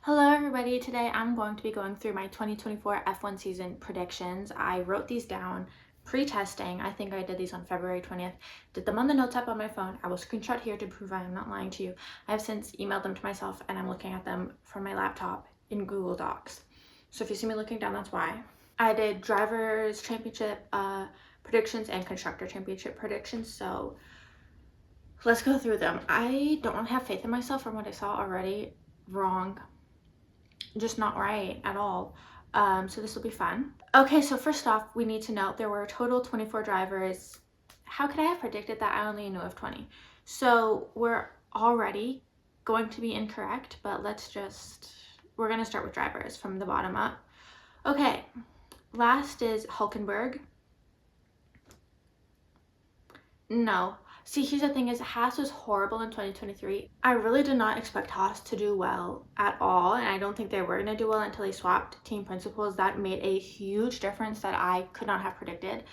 Hello everybody, today I'm going to be going through my 2024 F1 season predictions. I wrote these down pre-testing. I think I did these on February 20th. Did them on the notes app on my phone. I will screenshot here to prove I am not lying to you. I have since emailed them to myself and I'm looking at them from my laptop in Google Docs. So if you see me looking down, that's why. I did drivers championship predictions and constructor championship predictions, so let's go through them. I don't really have faith in myself from what I saw already. Wrong. Just not right at all. So this will be fun. Okay, so first off, we need to note there were a total 24 drivers. How could I have predicted that? I only knew of 20. So we're already going to be incorrect, but we're gonna start with drivers from the bottom up. Okay, last is Hulkenberg. No. See, here's the thing is Haas was horrible in 2023. I really did not expect Haas to do well at all, and I don't think they were going to do well until they swapped team principals. That made a huge difference that I could not have predicted.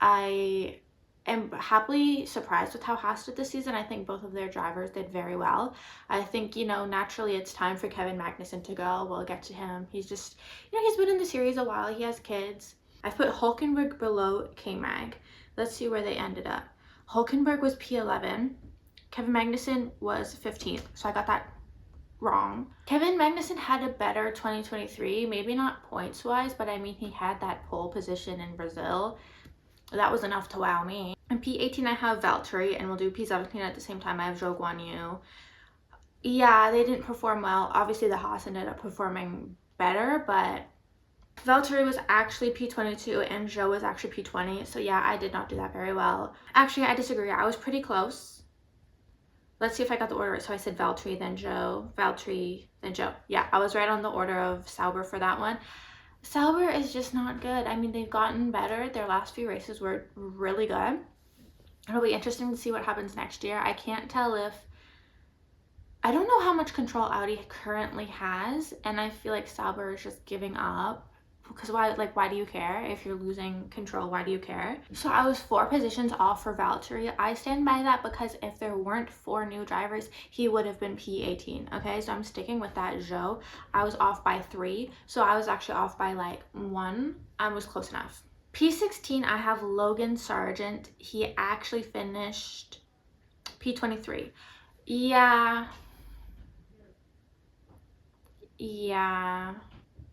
I am happily surprised with how Haas did this season. I think both of their drivers did very well. I think, naturally it's time for Kevin Magnussen to go. We'll get to him. He's just, he's been in the series a while. He has kids. I've put Hulkenberg below K-Mag. Let's see where they ended up. Hulkenberg was P11. Kevin Magnussen was 15th, so I got that wrong. Kevin Magnussen had a better 2023, maybe not points-wise, but I mean, he had that pole position in Brazil. That was enough to wow me. And P18, I have Valtteri, and we'll do P17 at the same time. I have Zhou Guanyu. Yeah, they didn't perform well. Obviously, the Haas ended up performing better, but Valtteri was actually P22 and Zhou was actually P20. So yeah, I did not do that very well. Actually, I disagree. I was pretty close. Let's see if I got the order right. So I said Valtteri, then Zhou, Valtteri, then Zhou. Yeah, I was right on the order of Sauber for that one. Sauber is just not good. I mean, they've gotten better. Their last few races were really good. It'll be interesting to see what happens next year. I can't tell I don't know how much control Audi currently has, and I feel like Sauber is just giving up. Because why do you care? If you're losing control, why do you care? So I was 4 positions off for Valtteri. I stand by that because if there weren't 4 new drivers, he would have been P18. Okay, so I'm sticking with that. Zhou, I was off by 3, so I was actually off by 1. I was close enough. P16, I have Logan Sargent. He actually finished P23. Yeah.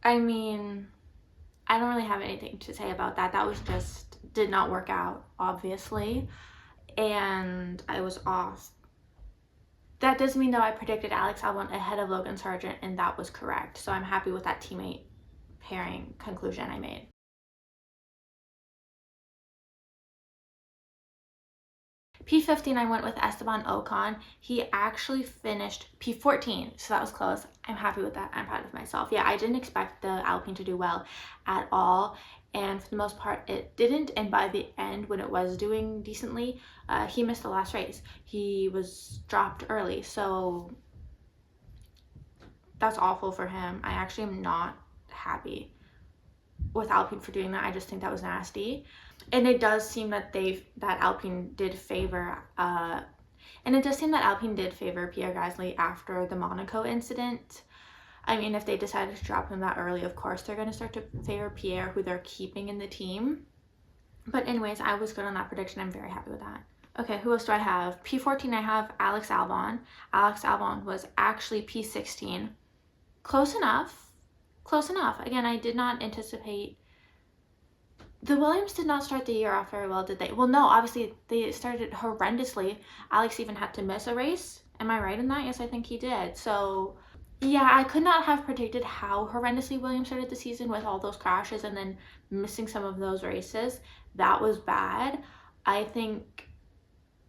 I mean, I don't really have anything to say about that. That was did not work out, obviously, and I was off. That does mean though I predicted Alex Albon ahead of Logan Sargent, and that was correct. So I'm happy with that teammate pairing conclusion I made. P15, I went with Esteban Ocon. He actually finished P14, so that was close. I'm happy with that. I'm proud of myself. Yeah, I didn't expect the Alpine to do well at all, and for the most part, it didn't. And by the end, when it was doing decently, he missed the last race. He was dropped early, so that's awful for him. I actually am not happy with Alpine for doing that. I just think that was nasty. And it does seem that Alpine did favor Pierre Gasly after the Monaco incident. I mean, if they decided to drop him that early, of course they're going to start to favor Pierre, who they're keeping in the team. But anyways, I was good on that prediction. I'm very happy with that. Okay, who else do I have? P14, I have Alex Albon. Alex Albon was actually P16. Close enough. Close enough. Again, I did not anticipate. The Williams did not start the year off very well, did they? Well, no, obviously they started horrendously. Alex even had to miss a race. Am I right in that? Yes, I think he did. So yeah, I could not have predicted how horrendously Williams started the season with all those crashes and then missing some of those races. That was bad. I think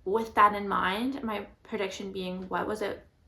with that in mind, my prediction being,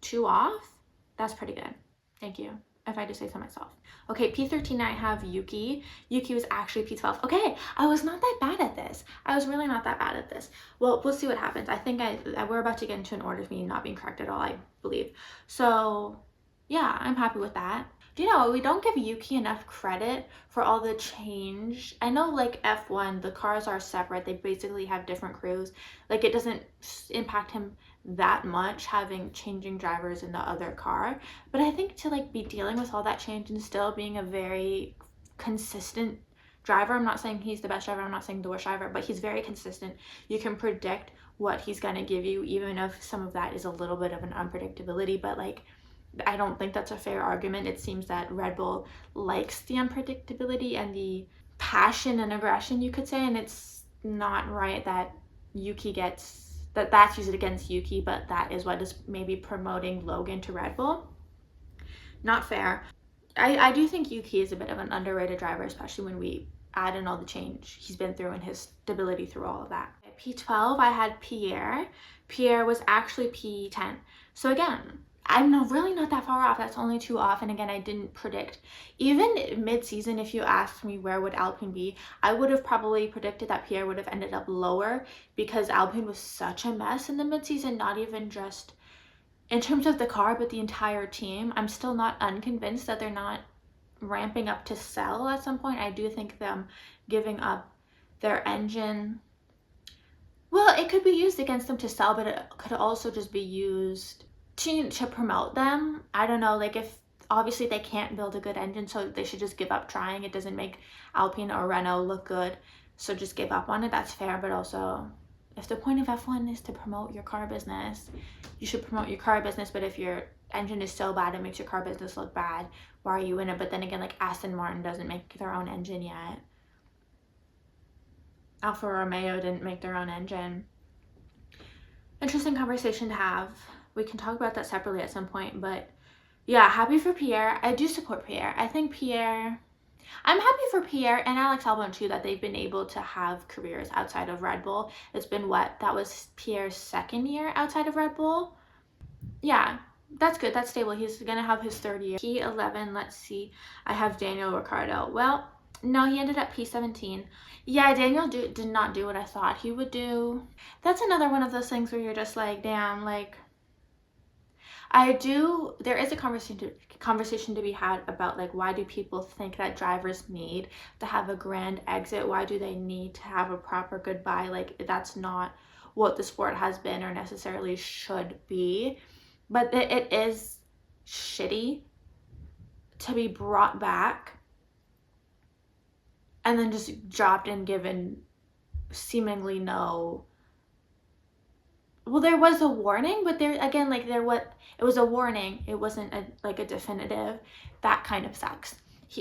2 off? That's pretty good. Thank you, if I just say so myself. Okay, P13, I have Yuki. Yuki was actually P12. Okay, I was not that bad at this. I was really not that bad at this. Well, we'll see what happens. I think we're about to get into an order of me not being correct at all, I believe. So yeah, I'm happy with that. Do you know, we don't give Yuki enough credit for all the change. I know F1, the cars are separate. They basically have different crews. It doesn't impact him that much having changing drivers in the other car. But I think to like be dealing with all that change and still being a very consistent driver, I'm not saying he's the best driver, I'm not saying the worst driver, but he's very consistent. You can predict what he's going to give you, even if some of that is a little bit of an unpredictability. But like, I don't think that's a fair argument. It seems that Red Bull likes the unpredictability and the passion and aggression, you could say, and it's not right that Yuki gets that's used against Yuki, but that is what is maybe promoting Logan to Red Bull. Not fair. I do think Yuki is a bit of an underrated driver, especially when we add in all the change he's been through and his stability through all of that. At P12, I had Pierre. Pierre was actually P10. So again, I'm really not that far off. That's only 2 off. And again, I didn't predict. Even mid-season, if you asked me where would Alpine be, I would have probably predicted that Pierre would have ended up lower because Alpine was such a mess in the mid-season, not even just in terms of the car, but the entire team. I'm still not unconvinced that they're not ramping up to sell at some point. I do think them giving up their engine, well, it could be used against them to sell, but it could also just be used to promote them. I don't know, like if obviously they can't build a good engine, so they should just give up trying. It doesn't make Alpine or Renault look good, so just give up on it. That's fair. But also, if the point of F1 is to promote your car business, you should promote your car business. But if your engine is so bad it makes your car business look bad, why are you in it? But then again, like Aston Martin doesn't make their own engine yet. Alfa Romeo didn't make their own engine. Interesting conversation to have. We can talk about that separately at some point, but yeah, happy for Pierre. I do support Pierre. I think I'm happy for Pierre and Alex Albon too, that they've been able to have careers outside of Red Bull. It's been that was Pierre's second year outside of Red Bull. Yeah, that's good. That's stable. He's gonna have his 3rd year. P11, let's see. I have Daniel Ricciardo. Well, no, he ended up P17. Yeah, Daniel did not do what I thought he would do. That's another one of those things where you're just like, damn, like, there is a conversation to be had about like, why do people think that drivers need to have a grand exit? Why do they need to have a proper goodbye? Like, that's not what the sport has been or necessarily should be. But it is shitty to be brought back and then just dropped and given seemingly no. Well, there was a warning, but there again, like it was a warning. It wasn't a definitive. That kind of sucks.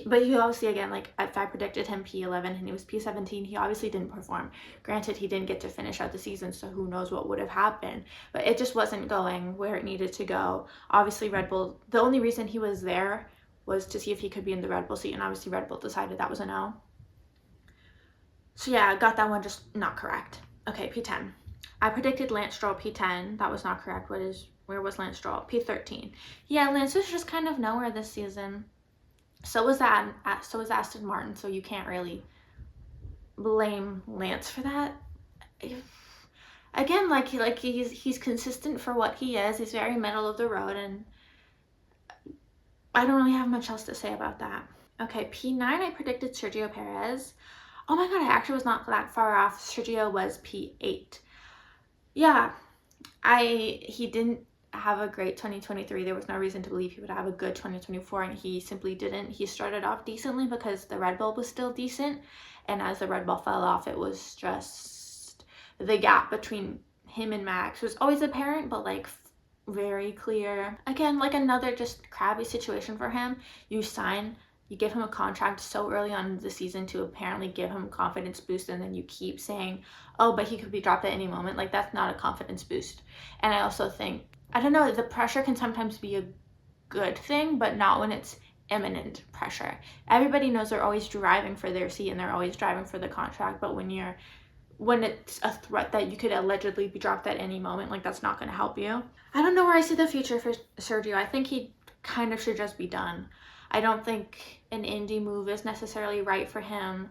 But he obviously, again, like if I predicted him P11 and he was P17, he obviously didn't perform. Granted, he didn't get to finish out the season, so who knows what would have happened. But it just wasn't going where it needed to go. Obviously, Red Bull, the only reason he was there was to see if he could be in the Red Bull seat, and obviously Red Bull decided that was a no. So yeah, I got that one just not correct. Okay, P10. I predicted Lance Stroll P10. That was not correct. Where was Lance Stroll? P13. Yeah, Lance was just kind of nowhere this season. So was Aston Martin, so you can't really blame Lance for that. Again, like he's consistent for what he is. He's very middle of the road, and I don't really have much else to say about that. Okay, P9, I predicted Sergio Perez. Oh my god, I actually was not that far off. Sergio was P8. Yeah, he didn't have a great 2023. There was no reason to believe he would have a good 2024, and he simply didn't. He started off decently because the Red Bull was still decent, and as the Red Bull fell off, it was just the gap between him and Max was always apparent, but like very clear. Again, like another just crabby situation for him. You give him a contract so early on in the season to apparently give him a confidence boost, and then you keep saying, oh, but he could be dropped at any moment. Like, that's not a confidence boost. And I also think, I don't know, the pressure can sometimes be a good thing, but not when it's imminent pressure. Everybody knows they're always driving for their seat and they're always driving for the contract, but when it's a threat that you could allegedly be dropped at any moment, like, that's not going to help you. I don't know where I see the future for Sergio. I think he kind of should just be done. I don't think an Indy move is necessarily right for him.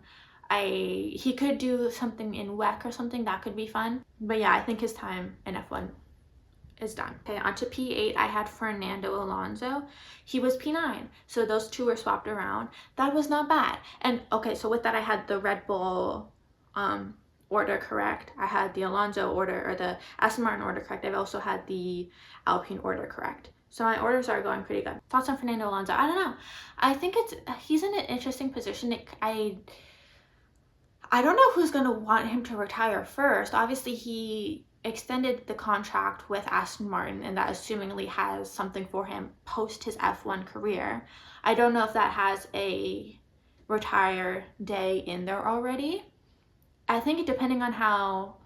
He could do something in WEC or something. That could be fun. But yeah, I think his time in F1 is done. Okay, on to P8, I had Fernando Alonso. He was P9. So those two were swapped around. That was not bad. And okay, so with that, I had the Red Bull order correct. I had the Alonso order, or the Aston Martin order correct. I've also had the Alpine order correct. So my orders are going pretty good. Thoughts on Fernando Alonso? I don't know. I think he's in an interesting position. I don't know who's going to want him to retire first. Obviously, he extended the contract with Aston Martin, and that assumingly has something for him post his F1 career. I don't know if that has a retire day in there already. I think depending on how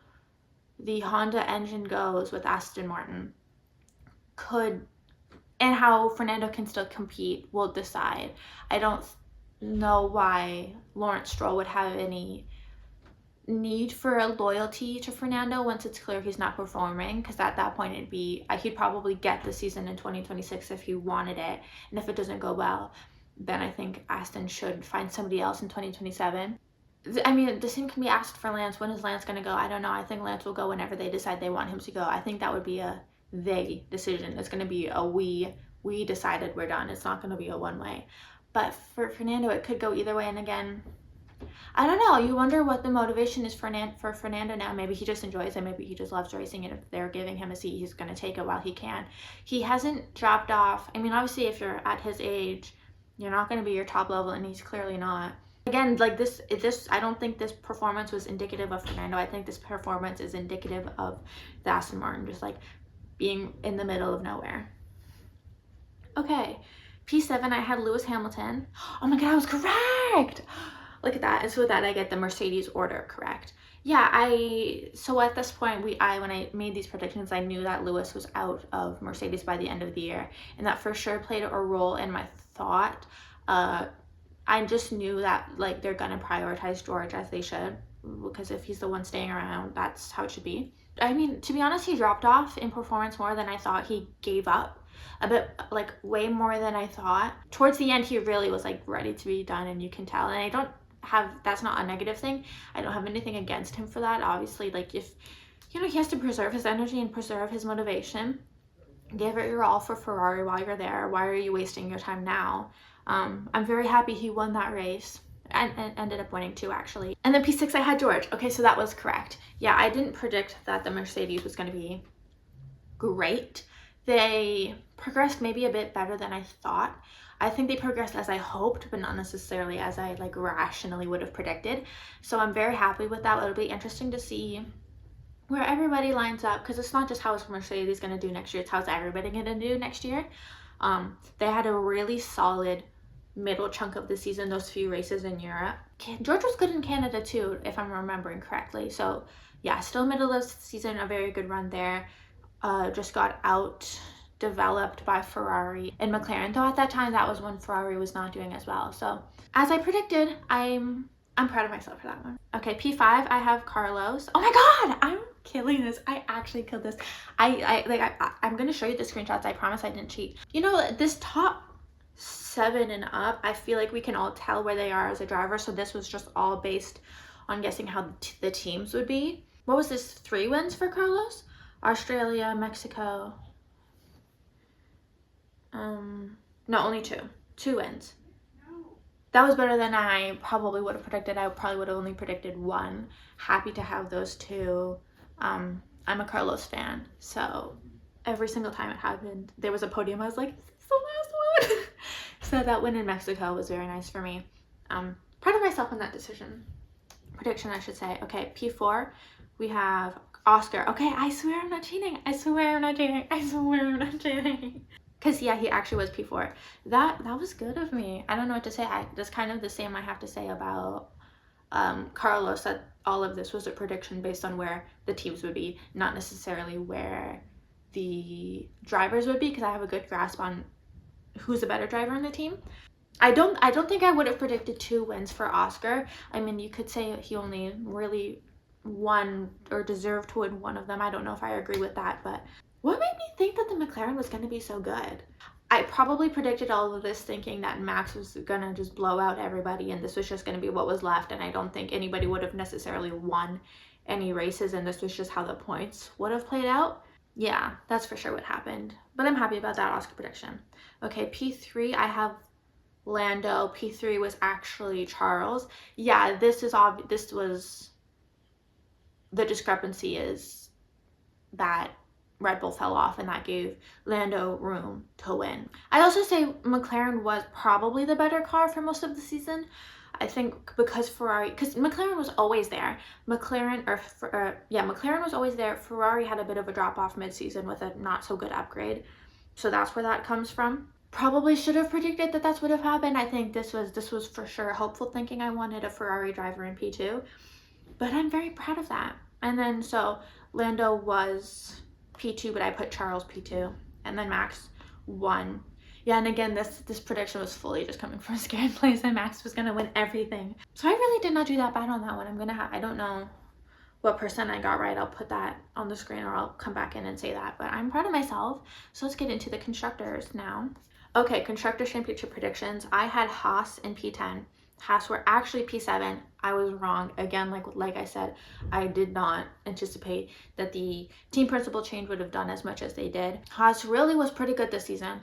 the Honda engine goes with Aston Martin and how Fernando can still compete will decide. I don't know why Lawrence Stroll would have any need for a loyalty to Fernando once it's clear he's not performing, because at that point he'd probably get the season in 2026 if he wanted it, and if it doesn't go well, then I think Aston should find somebody else in 2027. I mean, the same can be asked for Lance. When is Lance going to go? I don't know. I think Lance will go whenever they decide they want him to go. I think that would be a they decision. It's going to be a we decided we're done. It's not going to be a one way. But for Fernando, it could go either way. And again, I don't know. You wonder what the motivation is for Fernando now. Maybe he just enjoys it. Maybe he just loves racing. And if they're giving him a seat, he's going to take it while he can. He hasn't dropped off. I mean, obviously, if you're at his age, you're not going to be your top level, and he's clearly not. Again, like this, I don't think this performance was indicative of Fernando. I think this performance is indicative of the Aston Martin just like being in the middle of nowhere. Okay, P7, I had Lewis Hamilton. Oh my God, I was correct. Look at that. And so with that, I get the Mercedes order correct. Yeah, so at this point, when I made these predictions, I knew that Lewis was out of Mercedes by the end of the year, and that for sure played a role in my thought. I just knew that like they're gonna prioritize George, as they should, because if he's the one staying around, that's how it should be. I mean, to be honest, he dropped off in performance more than I thought. He gave up a bit, like way more than I thought. Towards the end, he really was like ready to be done, and you can tell. And that's not a negative thing. I don't have anything against him for that. Obviously, like if, he has to preserve his energy and preserve his motivation. Give it your all for Ferrari while you're there. Why are you wasting your time now? I'm very happy he won that race, and ended up winning too, actually. And then P6, I had George. Okay, so that was correct. Yeah, I didn't predict that the Mercedes was going to be great. They progressed maybe a bit better than I thought. I think they progressed as I hoped, but not necessarily as I like rationally would have predicted. So I'm very happy with that. It'll be interesting to see where everybody lines up, because it's not just how is Mercedes going to do next year, it's how's everybody going to do next year. They had a really solid middle chunk of the season, those few races in Europe. George was good in Canada too, if I'm remembering correctly. So yeah, still middle of the season, a very good run there. Just got out developed by Ferrari and McLaren, though at that time that was when Ferrari was not doing as well. So as I predicted, I'm proud of myself for that one. Okay, P5, I have Carlos. Oh my God, I'm killing this. I actually killed this. I'm gonna show you the screenshots. I promise I didn't cheat. This top 7 and up, I feel like we can all tell where they are as a driver. So this was just all based on guessing how the teams would be. What was this? 3 wins for Carlos? Australia, Mexico. No, only 2. 2 wins. That was better than I probably would have predicted. I probably would have only predicted 1. Happy to have those 2. I'm a Carlos fan, so every single time it happened, there was a podium, I was like, this is the last one. So that win in Mexico was very nice for me. Proud of myself on that prediction, I should say. Okay, P4, we have Oscar. Okay, I swear I'm not cheating. I swear I'm not cheating. Because yeah, he actually was P4. That was good of me. I don't know what to say. That's kind of the same I have to say about Carlos, that all of this was a prediction based on where the teams would be, not necessarily where the drivers would be, because I have a good grasp on who's a better driver on the team. I don't think I would have predicted 2 wins for Oscar. I mean, you could say he only really won or deserved to win one of them. I don't know if I agree with that, but what made me think that the McLaren was going to be so good? I probably predicted all of this thinking that Max was going to just blow out everybody, and this was just going to be what was left, and I don't think anybody would have necessarily won any races, and this was just how the points would have played out. Yeah, that's for sure what happened, but I'm happy about that Oscar prediction. Okay, P3, I have Lando. P3 was actually Charles. Yeah, this was the discrepancy is that Red Bull fell off, and that gave Lando room to win. I also say McLaren was probably the better car for most of the season. I think because McLaren was always there. McLaren was always there. Ferrari had a bit of a drop off mid-season with a not so good upgrade. So that's where that comes from. Probably should have predicted that that's what would have happened. I think this was for sure hopeful thinking. I wanted a Ferrari driver in P2, but I'm very proud of that. And then so Lando was P2, but I put Charles P2, and then Max won. Yeah, and again, this prediction was fully just coming from a scared place, and Max was gonna win everything. So I really did not do that bad on that one. I don't know what percent I got right. I'll put that on the screen, or I'll come back in and say that, but I'm proud of myself. So let's get into the constructors now. Okay, constructor championship predictions. I had Haas in P10. Haas were actually P7. I was wrong. Again, like I said, I did not anticipate that the team principal change would have done as much as they did. Haas really was pretty good this season.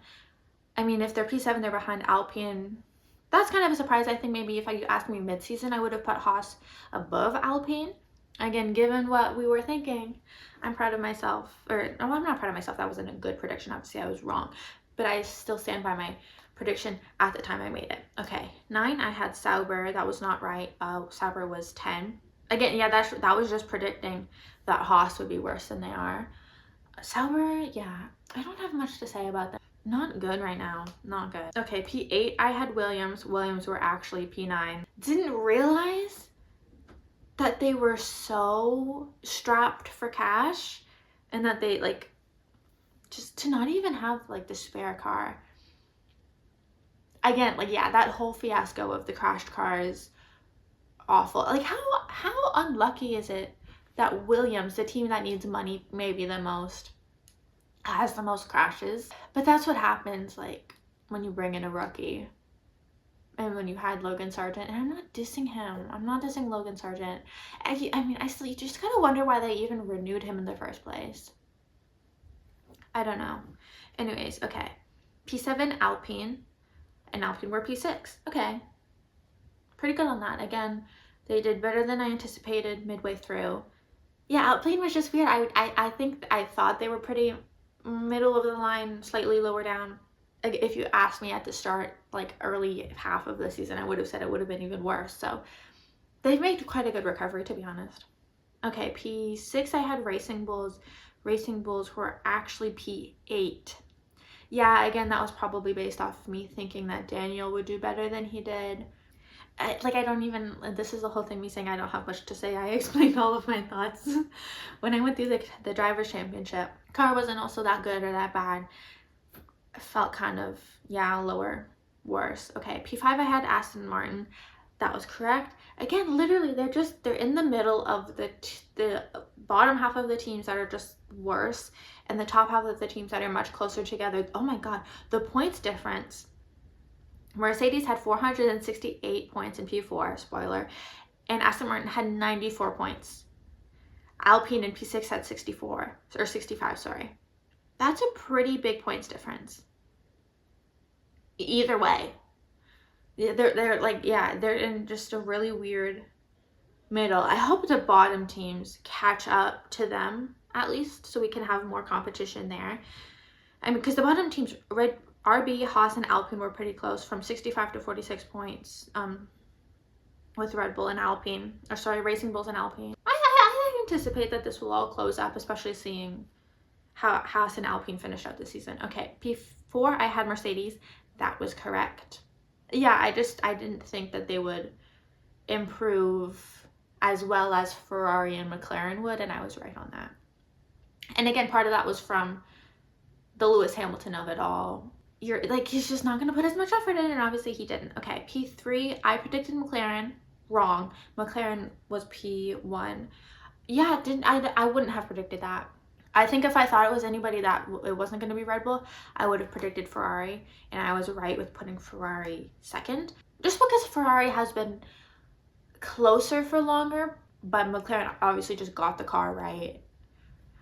I mean, if they're P7, they're behind Alpine. That's kind of a surprise. I think maybe if you asked me mid-season, I would have put Haas above Alpine. Again, given what we were thinking, I'm proud of myself. Or, no, I'm not proud of myself. That wasn't a good prediction. Obviously, I was wrong. But I still stand by my prediction at the time I made it. Okay, 9, I had Sauber. That was not right. Sauber was 10. Again, yeah, that was just predicting that Haas would be worse than they are. Sauber, yeah, I don't have much to say about that. Not good right now. Not good. Okay, P8, I had Williams. Williams were actually P9. Didn't realize that they were so strapped for cash, and that they, like, just to not even have, like, the spare car. Again, like, yeah, that whole fiasco of the crashed car is awful. Like, how unlucky is it that Williams, the team that needs money maybe the most, has the most crashes? But that's what happens, like, when you bring in a rookie. And when you had Logan Sargent, and I'm not dissing him. I'm not dissing Logan Sargent. I mean, you just kind of wonder why they even renewed him in the first place. I don't know. Anyways, okay. P7, Alpine. And Alpine were P6. Okay. Pretty good on that. Again, they did better than I anticipated midway through. Yeah, Alpine was just weird. I think I thought they were pretty middle of the line, slightly lower down. Like, if you asked me at the start, like early half of the season, I would have said it would have been even worse. So they've made quite a good recovery, to be honest. Okay, P6, I had Racing Bulls. Racing Bulls were actually P8. Yeah, again, that was probably based off of me thinking that Daniel would do better than he did. This is the whole thing, me saying I don't have much to say. I explained all of my thoughts when I went through the Drivers' Championship. Car wasn't also that good or that bad. I felt kind of, yeah, lower, worse. Okay, P5, I had Aston Martin. That was correct. Again, literally, they're in the middle of the bottom half of the teams that are just worse, and the top half of the teams that are much closer together. Oh my God, the points difference. Mercedes had 468 points in P4, spoiler, and Aston Martin had 94 points. Alpine in P6 had 65, sorry. That's a pretty big points difference. Either way. They're in just a really weird middle. I hope the bottom teams catch up to them, at least, so we can have more competition there. I mean, because the bottom teams, RB, Haas, and Alpine were pretty close, from 65 to 46 points with Red Bull and Alpine. Racing Bulls and Alpine. I anticipate that this will all close up, especially seeing how Haas and Alpine finished out the season. Okay, P4, I had Mercedes. That was correct. Yeah, I didn't think that they would improve as well as Ferrari and McLaren would, and I was right on that. And again, part of that was from the Lewis Hamilton of it all. He's just not going to put as much effort in, and obviously he didn't. Okay, P3, I predicted McLaren. Wrong. McLaren was P1. Yeah, I wouldn't have predicted that. I think if I thought it was anybody that it wasn't going to be Red Bull, I would have predicted Ferrari, and I was right with putting Ferrari second. Just because Ferrari has been closer for longer, but McLaren obviously just got the car right.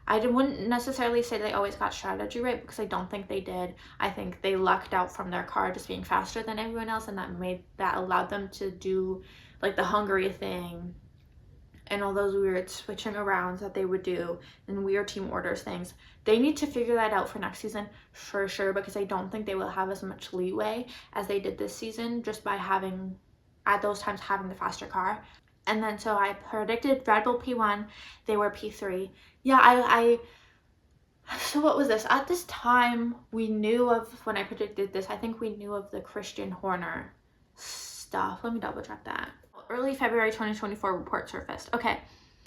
I wouldn't necessarily say they always got strategy right, because I don't think they did. I think they lucked out from their car just being faster than everyone else, and that allowed them to do like the Hungary thing and all those weird switching arounds that they would do and weird team orders things. They need to figure that out for next season for sure, because I don't think they will have as much leeway as they did this season just by having, at those times, having the faster car. And then so I predicted Red Bull P1, they were P3. Yeah, so what was this? At this time, we knew of, when I predicted this, I think we knew of the Christian Horner stuff. Let me double check that. Early February 2024 report surfaced. Okay.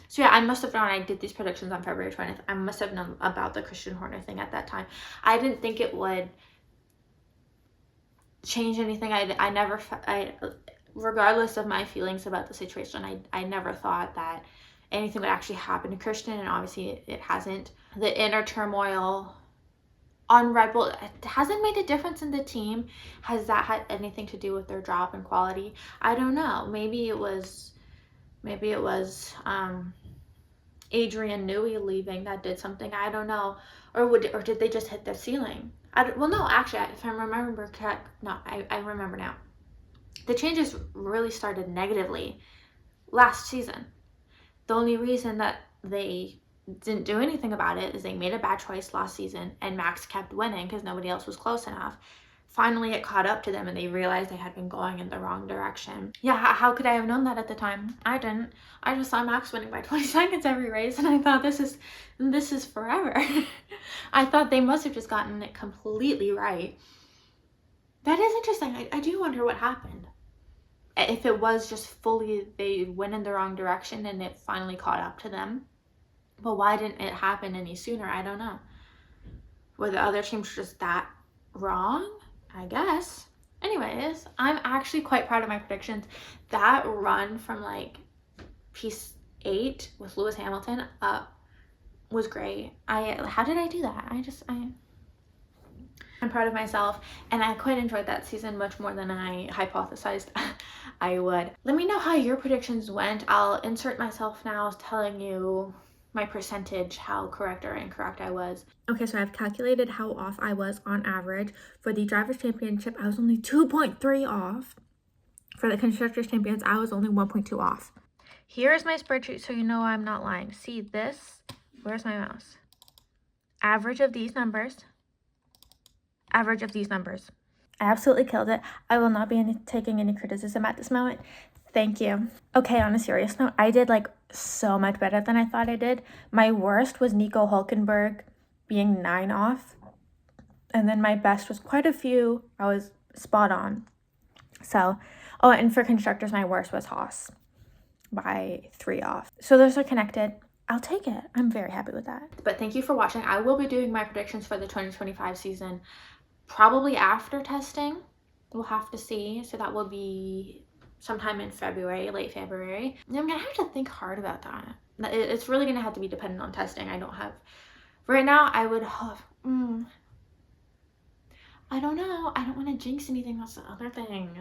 So yeah, I must have known, I did these predictions on February 20th. I must have known about the Christian Horner thing at that time. I didn't think it would change anything. Regardless of my feelings about the situation, I never thought that anything would actually happen to Christian, and obviously it hasn't. The inner turmoil on Red Bull, it hasn't made a difference in the team. Has that had anything to do with their drop in quality? I don't know. Maybe it was Adrian Newey leaving that did something. I don't know. Or did they just hit their ceiling? Well, no, actually, if I remember correct, no, I remember now. The changes really started negatively last season. The only reason that they didn't do anything about it is they made a bad choice last season, and Max kept winning because nobody else was close enough. Finally, it caught up to them and they realized they had been going in the wrong direction. Yeah, how could I have known that at the time? I didn't. I just saw Max winning by 20 seconds every race, and I thought, this is forever. I thought they must have just gotten it completely right. That is interesting. I do wonder what happened. If it was just fully, they went in the wrong direction and it finally caught up to them. But why didn't it happen any sooner? I don't know. Were the other teams just that wrong? I guess. Anyways, I'm actually quite proud of my predictions. That run from like P8 with Lewis Hamilton up was great. How did I do that? I'm proud of myself, and I quite enjoyed that season much more than I hypothesized I would. Let me know how your predictions went. I'll insert myself now telling you my percentage, how correct or incorrect I was. Okay, so I've calculated how off I was on average. For the Drivers' Championship, I was only 2.3 off. For the Constructors' Champions, I was only 1.2 off. Here's my spreadsheet so you know I'm not lying. See this? Where's my mouse? Average of these numbers. Average of these numbers. I absolutely killed it. I will not be taking any criticism at this moment. Thank you. Okay, on a serious note, I did like so much better than I thought I did. My worst was Nico Hülkenberg being 9 off. And then my best was quite a few. I was spot on. So, oh, and for constructors, my worst was Haas by 3 off. So those are connected. I'll take it. I'm very happy with that. But thank you for watching. I will be doing my predictions for the 2025 season probably after testing. We'll have to see. So that will be sometime in February, late February. And I'm gonna have to think hard about that. It's really gonna have to be dependent on testing. I don't have, right now I would have, I don't know. I don't want to jinx anything. That's the other thing.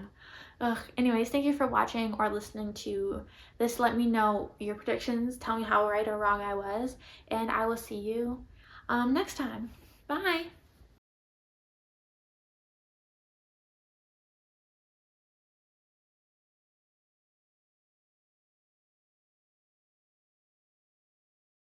Anyways, thank you for watching or listening to this. Let me know your predictions. Tell me how right or wrong I was. And I will see you next time. Bye.